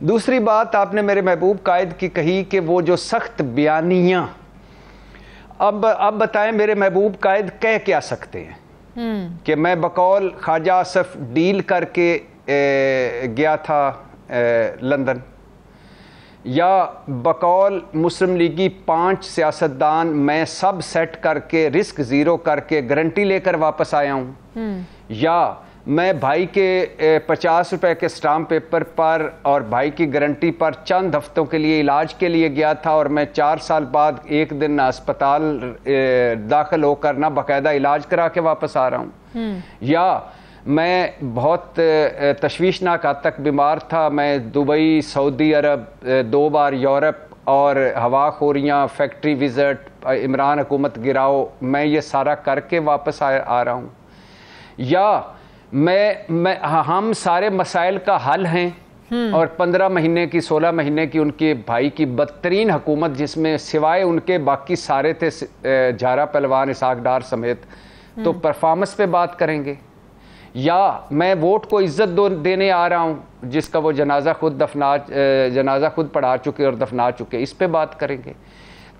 दूसरी बात आपने मेरे महबूब कायद की कही कि वो जो सख्त बयानियां, अब बताएं मेरे महबूब कायद कह क्या सकते हैं कि मैं बकौल ख्वाजा आसफ डील करके गया था लंदन, या बकौल मुस्लिम लीगी 5 सियासतदान मैं सब सेट करके रिस्क ज़ीरो करके गारंटी लेकर वापस आया हूँ, या मैं भाई के 50 रुपए के स्टाम्प पेपर पर और भाई की गारंटी पर चंद हफ्तों के लिए इलाज के लिए गया था और मैं 4 साल बाद एक दिन अस्पताल दाखिल होकर ना बाकायदा इलाज करा के वापस आ रहा हूँ, या मैं बहुत तशवीशनाक हद तक बीमार था, मैं दुबई, सऊदी अरब, 2 बार यूरोप और हवाखोरियाँ, फैक्ट्री विज़िट, इमरान हुकूमत गिराओ, मैं ये सारा करके वापस आ रहा हूँ, या हम सारे मसाइल का हल हैं और 15 महीने की 16 महीने की उनके भाई की बदतरीन हुकूमत, जिसमें सिवाय उनके बाकी सारे थे झारा पहलवान, इसहाक डार समेत, तो परफॉर्मेंस पे बात करेंगे, या मैं वोट को इज्जत देने आ रहा हूँ जिसका वो जनाजा खुद पढ़ा चुके और दफना चुके, इस पे बात करेंगे।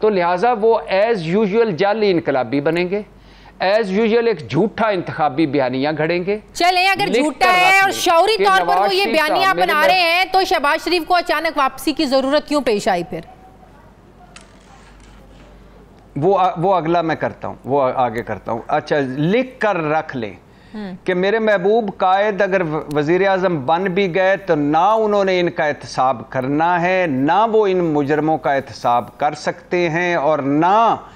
तो लिहाजा वो एज यूजुअल जाली इनकलाबी बनेंगे, एज यूजुअल एक झूठा इंतखाबी बयानियां घड़ेंगे। चलें, अगर झूठा है और शौरी तौर पर वो ये बयानियां बना रहे हैं तो शहबाज शरीफ को अचानक वापसी की जरूरत क्यों पेश आई? फिर वो अगला मैं करता हूं, वो आगे करता हूं। अच्छा, लिख कर रख लें कि मेरे महबूब कायद अगर वजीर आजम बन भी गए तो ना उन्होंने इनका एहतसाब करना है, ना वो इन मुजरमों का एहतसाब कर सकते हैं, और ना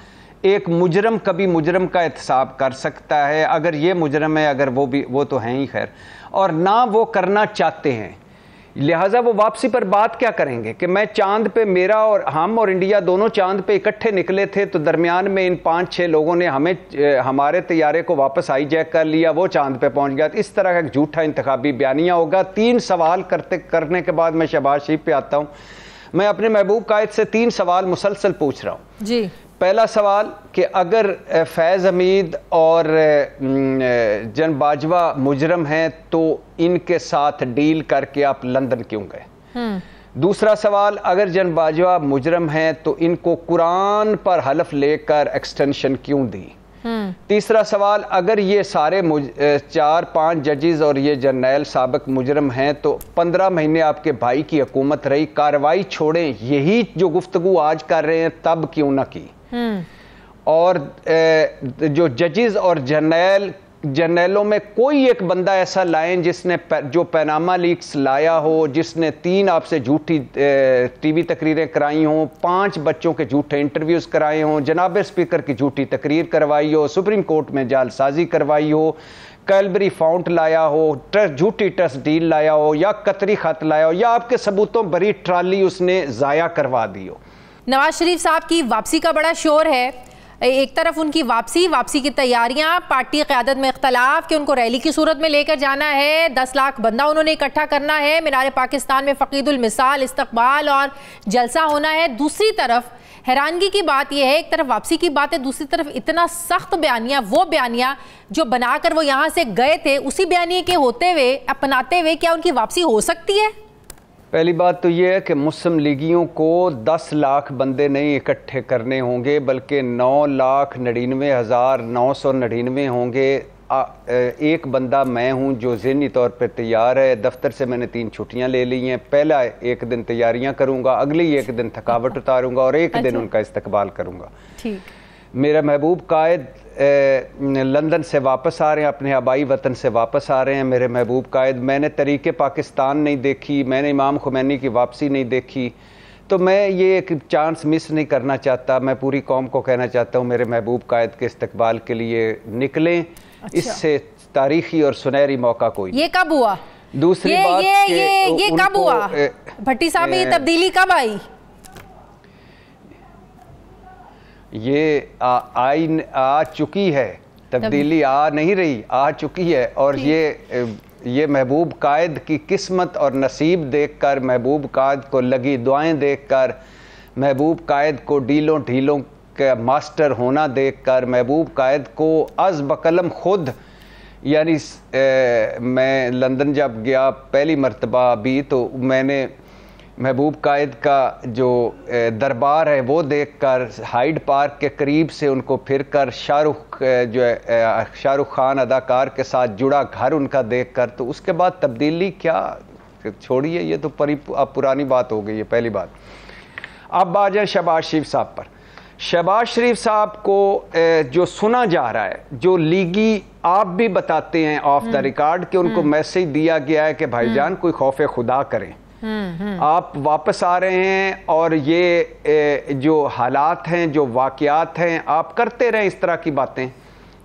एक मुजरम कभी मुजरम का एहतसाब कर सकता है। अगर ये मुजरम है, अगर वो तो हैं ही खैर, और ना वो करना चाहते हैं। लिहाजा वो वापसी पर बात क्या करेंगे कि मैं चांद पे, मेरा और हम और इंडिया दोनों चांद पे इकट्ठे निकले थे, तो दरमियान में इन 5-6 लोगों ने हमारे तैयारे को वापस हाईजैक कर लिया, वो चांद पे पहुंच गया। इस तरह का झूठा इंतखाबी बयानिया होगा। 3 सवाल करने के बाद मैं शहबाज शरीफ पे आता हूँ। मैं अपने महबूब कायद से 3 सवाल मुसलसल पूछ रहा हूँ जी। पहला सवाल कि अगर फैज़ हमीद और जन बाजवा मुजरम हैं तो इनके साथ डील करके आप लंदन क्यों गए? दूसरा सवाल, अगर जन बाजवा मुजरम हैं तो इनको कुरान पर हलफ लेकर एक्सटेंशन क्यों दी? तीसरा सवाल, अगर ये सारे 4-5 जजेस और ये जर्नैल साबिक मुजरम हैं तो 15 महीने आपके भाई की हुकूमत रही, कार्रवाई छोड़ें, यही जो गुफ्तगू आज कर रहे हैं तब क्यों ना की? और जो जजेस और जर्नैलों में कोई एक बंदा ऐसा लाएं जिसने जो पैनामा लीक्स लाया हो, जिसने 3 आपसे झूठी टीवी तकरीरें कराई हों, 5 बच्चों के झूठे इंटरव्यूज कराए हों, जनाब स्पीकर की झूठी तकरीर करवाई हो, सुप्रीम कोर्ट में जालसाजी करवाई हो, कैलबरी फाउंट लाया हो, झूठी ट्रस्ट डील लाया हो, या कतरी खत लाया हो, या आपके सबूतों भरी ट्राली उसने ज़ाया करवा दी हो। नवाज शरीफ साहब की वापसी का बड़ा शोर है। एक तरफ उनकी वापसी की तैयारियां, पार्टी क़यादत में इख्तलाफ कि उनको रैली की सूरत में लेकर जाना है, 10 लाख बंदा उन्होंने इकट्ठा करना है, मीनार पाकिस्तान में फ़कीदुल मिसाल इस्तकबाल और जलसा होना है। दूसरी तरफ हैरानगी की बात यह है, एक तरफ वापसी की बात है, दूसरी तरफ इतना सख्त बयानिया, वो बयानिया जो बनाकर वो यहाँ से गए थे, उसी बयानिए के होते हुए, अपनाते हुए क्या उनकी वापसी हो सकती है? पहली बात तो ये है कि मुस्लिम लीगियों को 10 लाख बंदे नहीं इकट्ठे करने होंगे, बल्कि 9,99,999 होंगे। एक बंदा मैं हूं जो ज़हनी तौर पर तैयार है। दफ्तर से मैंने 3 छुट्टियां ले ली हैं। पहला एक दिन तैयारियां करूंगा, अगली एक दिन थकावट उतारूंगा और एक दिन उनका इस्तकबाल करूंगा। ठीक। मेरा महबूब कायद लंदन से वापस आ रहे हैं, अपने आबाई वतन से वापस आ रहे हैं। मेरे महबूब कायद, मैंने तरीके पाकिस्तान नहीं देखी, मैंने इमाम खुमैनी की वापसी नहीं देखी, तो मैं ये एक चांस मिस नहीं करना चाहता। मैं पूरी कौम को कहना चाहता हूँ मेरे महबूब कायद के इस्तकबाल के लिए निकलें। अच्छा। इससे तारीखी और सुनहरी मौका कोई। ये कब हुआ? दूसरी बात, ये कब हुआ भट्टी साहब, ये तब्दीली कब आई? ये आ चुकी है, तब्दीली आ नहीं रही, आ चुकी है। और ये महबूब कायद की किस्मत और नसीब देखकर, महबूब कायद को लगी दुआएं देखकर, महबूब कायद को डीलों ढीलों का मास्टर होना देखकर, महबूब कायद को अज़ बकलम खुद, यानी मैं लंदन जब गया पहली मरतबा भी, तो मैंने महबूब कायद का जो दरबार है वो देखकर, हाइड पार्क के करीब से उनको फिरकर, शाहरुख खान अदाकार के साथ जुड़ा घर उनका देखकर, तो उसके बाद तब्दीली क्या, छोड़िए, ये तो अब पुरानी बात हो गई है। पहली बात, अब आ जाए शहबाज शरीफ साहब पर। शहबाज शरीफ साहब को जो सुना जा रहा है, जो लीगी आप भी बताते हैं ऑफ द रिकॉर्ड कि उनको मैसेज दिया गया है कि भाईजान कोई खौफ खुदा करें, आप वापस आ रहे हैं और ये जो हालात हैं, जो वाक़यात हैं, आप करते रहें इस तरह की बातें,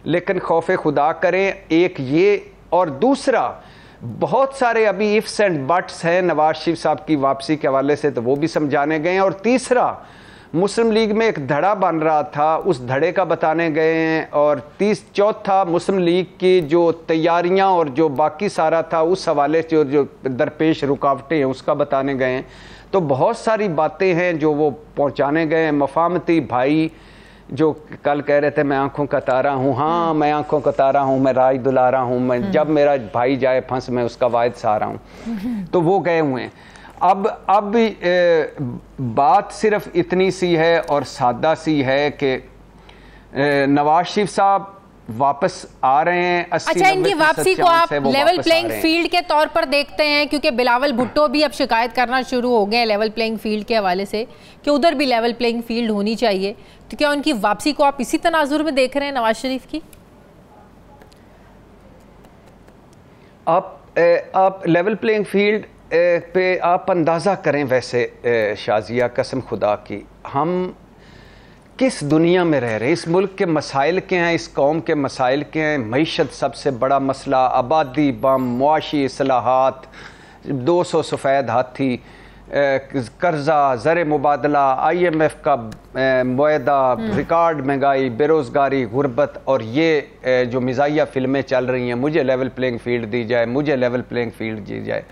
लेकिन खौफ खुदा करें, एक ये। और दूसरा, बहुत सारे अभी इफ्स एंड बट्स हैं नवाज शरीफ साहब की वापसी के हवाले से, तो वो भी समझाने गए हैं। और तीसरा, मुस्लिम लीग में एक धड़ा बन रहा था, उस धड़े का बताने गए हैं। और चौथा, मुस्लिम लीग की जो तैयारियां और जो बाकी सारा था उस हवाले से जो दरपेश रुकावटें हैं उसका बताने गए हैं। तो बहुत सारी बातें हैं जो वो पहुंचाने गए हैं। मफामती भाई जो कल कह रहे थे मैं आंखों का तारा हूँ, हाँ मैं आंखों का तारा हूँ, मैं राज दुलारा हूँ, मैं जब मेरा भाई जाए फंस मैं उसका वायद सहारा हूँ, तो वो गए हुए हैं। अब बात सिर्फ इतनी सी है और सादा सी है कि नवाज शरीफ साहब वापस आ रहे हैं। अच्छा, इनकी वापसी को आप लेवल प्लेइंग फील्ड के तौर पर देखते हैं, क्योंकि बिलावल भुट्टो भी अब शिकायत करना शुरू हो गए हैं लेवल प्लेइंग फील्ड के हवाले से कि उधर भी लेवल प्लेइंग फील्ड होनी चाहिए, तो क्या उनकी वापसी को आप इसी तनाजुर में देख रहे हैं नवाज शरीफ की? आप लेवल प्लेइंग फील्ड पे आप अंदाज़ा करें। वैसे शाजिया, कसम खुदा की, हम किस दुनिया में रह रहे हैं? इस मुल्क के मसाइल के हैं, इस कौम के मसाइल के हैं। मईशत सबसे बड़ा मसला, आबादी बम, मुआशी इस्लाहात, 200 सफ़ेद हाथी, कर्जा, ज़र मुबादला, IMF का मुआहदा, रिकॉर्ड महंगाई, बेरोज़गारी, गुर्बत, और ये जो मिज़ाहिया फिल्में चल रही हैं, मुझे लेवल प्लेइंग फील्ड दी जाए, मुझे लेवल प्लेइंग फील्ड दी जाए।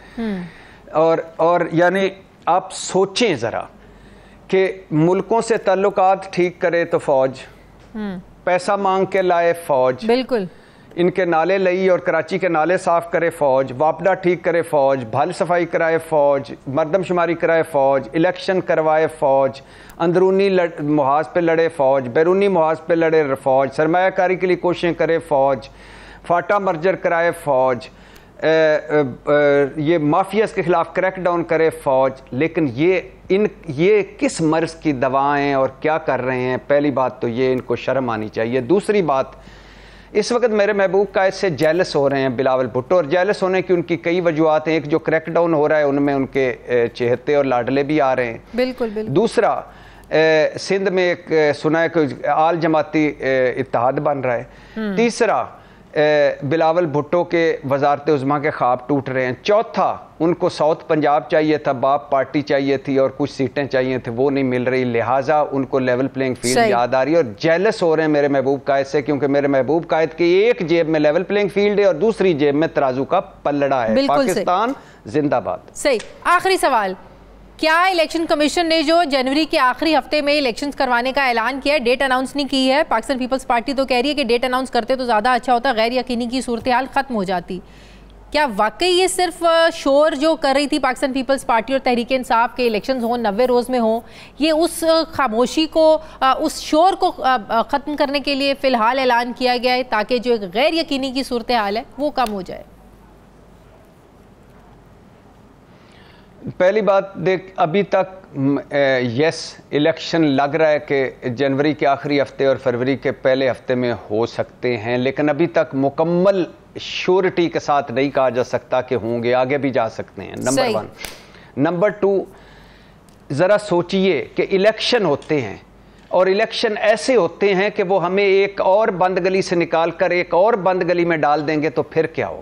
और यानी आप सोचें ज़रा कि मुल्कों से ताल्लुकात ठीक करे तो फौज, पैसा मांग के लाए फौज, बिल्कुल, इनके नाले लई और कराची के नाले साफ करे फौज, वापडा ठीक करे फौज, भल सफाई कराए फौज, मरदमशुमारी कराए फौज, इलेक्शन करवाए फौज, अंदरूनी मुहाज पे लड़े फौज, बैरूनी मुहाज पे लड़े फौज, सरमायाकारी के लिए कोशिशें करे फौज, फाटा मर्जर कराए फौज, ये माफियाज के खिलाफ क्रैकडाउन करे फौज। लेकिन ये किस मर्ज की दवाएं और क्या कर रहे हैं? पहली बात तो ये इनको शर्म आनी चाहिए। दूसरी बात, इस वक्त मेरे महबूब कायद से जेलस हो रहे हैं बिलावल भुट्टो, और जेलस होने की उनकी कई वजूहत हैं। एक, जो क्रैकडाउन हो रहा है उनमें उनके चहेते और लाडले भी आ रहे हैं। बिल्कुल बिल्कुल। दूसरा, सिंध में एक सुना है कि आल जमाती इत्तेहाद बन रहा है। तीसरा, बिलावल भुट्टो के वजारत उज़्मा के ख्वाब टूट रहे हैं। चौथा, उनको साउथ पंजाब चाहिए था, बाप पार्टी चाहिए थी और कुछ सीटें चाहिए थी, वो नहीं मिल रही, लिहाजा उनको लेवल प्लेइंग फील्ड याद आ रही है और जेलस हो रहे हैं मेरे महबूब कायद से, क्योंकि मेरे महबूब कायद की एक जेब में लेवल प्लेइंग फील्ड है और दूसरी जेब में तराजू का पल्लड़ा है। पाकिस्तान जिंदाबाद। सही। आखिरी सवाल, क्या इलेक्शन कमीशन ने जो जनवरी के आखिरी हफ्ते में इलेक्शंस करवाने का ऐलान किया है, डेट अनाउंस नहीं की है? पाकिस्तान पीपल्स पार्टी तो कह रही है कि डेट अनाउंस करते तो ज़्यादा अच्छा होता, गैर यकीनी की सूरत हाल ख़त्म हो जाती। क्या वाकई ये सिर्फ शोर जो कर रही थी पाकिस्तान पीपल्स पार्टी और तहरीक इंसाफ के इलेक्शंस हों, 90 रोज़ में हों, ये उस खामोशी को, उस शोर को ख़त्म करने के लिए फ़िलहाल ऐलान किया गया है ताकि जो एक गैर यकीनी की सूरत हाल है वो कम हो जाए? पहली बात देख, अभी तक यस इलेक्शन लग रहा है कि जनवरी के आखिरी हफ्ते और फरवरी के पहले हफ्ते में हो सकते हैं, लेकिन अभी तक मुकम्मल श्योरिटी के साथ नहीं कहा जा सकता कि होंगे, आगे भी जा सकते हैं। नंबर 1। नंबर 2, ज़रा सोचिए कि इलेक्शन होते हैं और इलेक्शन ऐसे होते हैं कि वो हमें एक और बंद गली से निकाल कर एक और बंद गली में डाल देंगे, तो फिर क्या होगा?